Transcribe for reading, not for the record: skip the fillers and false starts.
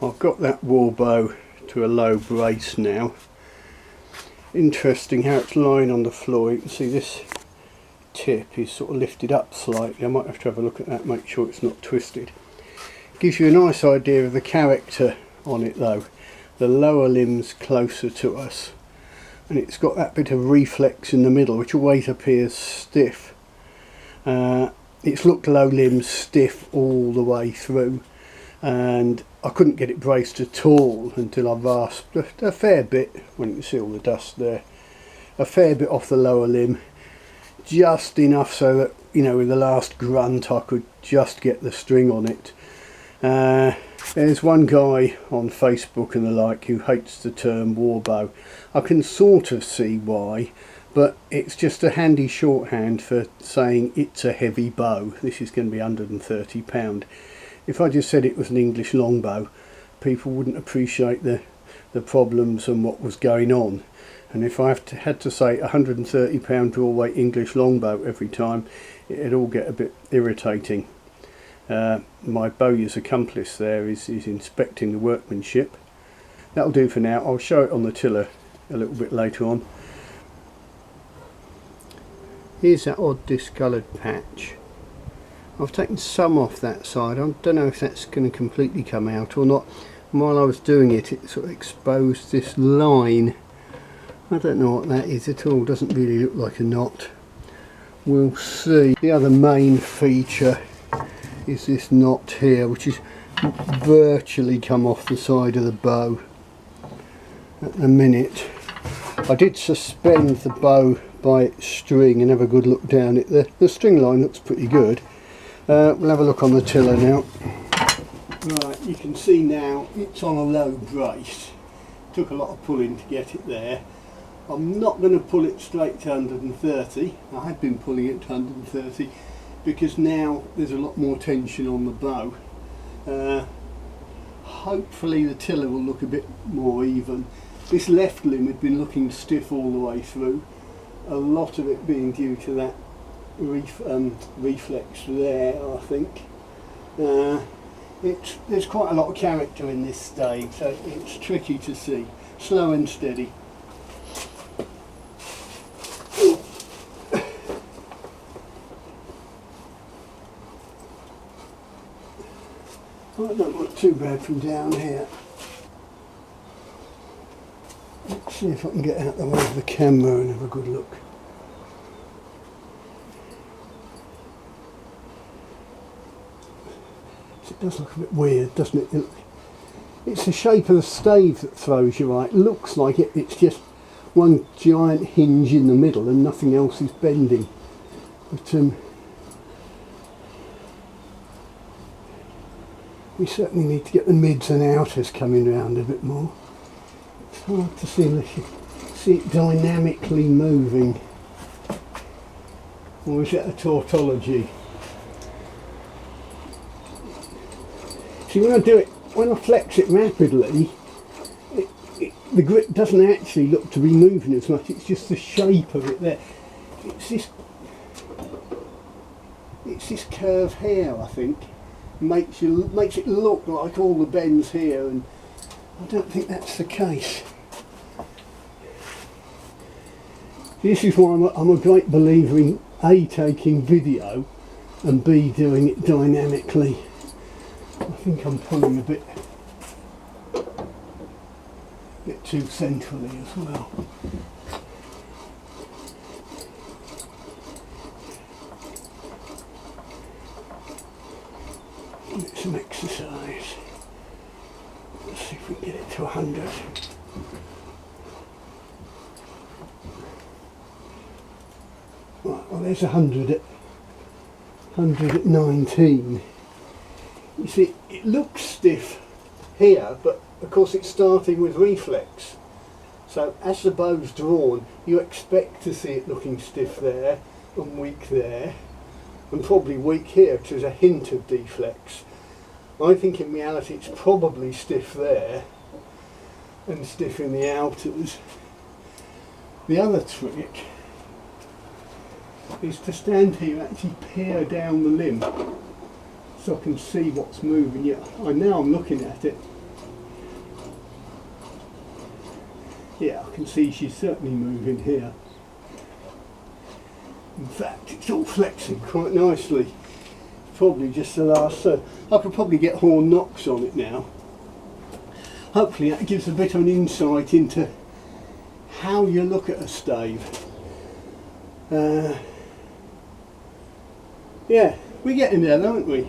I've got that Warbow to a low brace now. Interesting how it's lying on the floor. You can see this tip is sort of lifted up slightly. I might have to have a look at that, make sure it's not twisted. Gives you a nice idea of the character on it though. The lower limb's closer to us, and it's got that bit of reflex in the middle which always appears stiff. It's looked low limbs stiff all the way through, and I couldn't get it braced at all until I rasped a fair bit, when you can see all the dust there, a fair bit off the lower limb, just enough so that, you know, with the last grunt I could just get the string on it. There's one guy on Facebook and the like who hates the term Warbow. I can sort of see why, but it's just a handy shorthand for saying it's a heavy bow. This is going to be £130. If I just said it was an English longbow, people wouldn't appreciate the problems and what was going on. And if I had to say £130 draw weight English longbow every time, it'd all get a bit irritating. My bowyer's accomplice there is inspecting the workmanship. That'll do for now. I'll show it on the tiller a little bit later on. Here's that odd discoloured patch. I've taken some off that side. I don't know if that's going to completely come out or not. And while I was doing it, it sort of exposed this line. I don't know what that is at all. Doesn't really look like a knot. We'll see. The other main feature is this knot here, which is virtually come off the side of the bow at the minute. I did suspend the bow by its string and have a good look down it. The string line looks pretty good. We'll have a look on the tiller now. Right, you can see now it's on a low brace. Took a lot of pulling to get it there. I'm not going to pull it straight to 130. I had been pulling it to 130 because now there's a lot more tension on the bow. Hopefully the tiller will look a bit more even. This left limb had been looking stiff all the way through, a lot of it being due to that reflex there, I think. There's quite a lot of character in this stave, so it's tricky to see. Slow and steady. Well, it don't look too bad from down here. Let's see if I can get out the way of the camera and have a good look. It does look a bit weird, doesn't it? It's the shape of the stave that throws you right. It looks like it's just one giant hinge in the middle and nothing else is bending. But we certainly need to get the mids and outers coming round a bit more. It's hard to see unless you see it dynamically moving. Or is it a tautology? See, when I flex it rapidly, the grip doesn't actually look to be moving as much. It's just the shape of it there. It's this curve here, I think, makes it look like all the bends here, and I don't think that's the case. This is why I'm a great believer in A, taking video, and B, doing it dynamically. I think I'm pulling a bit too centrally as well. Get some exercise. Let's see if we can get it to 100. Right, well, there's 100 at 19. You see, it looks stiff here, but of course it's starting with reflex. So as the bow's drawn, you expect to see it looking stiff there and weak there, and probably weak here because there's a hint of deflex. I think in reality it's probably stiff there and stiff in the outers. The other trick is to stand here and actually peer down the limb so I can see what's moving. Yeah, now I'm looking at it Yeah, I can see she's certainly moving here. In fact, it's all flexing quite nicely. Probably just the last third. I could probably get horn knocks on it now. Hopefully that gives a bit of an insight into how you look at a stave. Yeah, we're getting there, aren't we?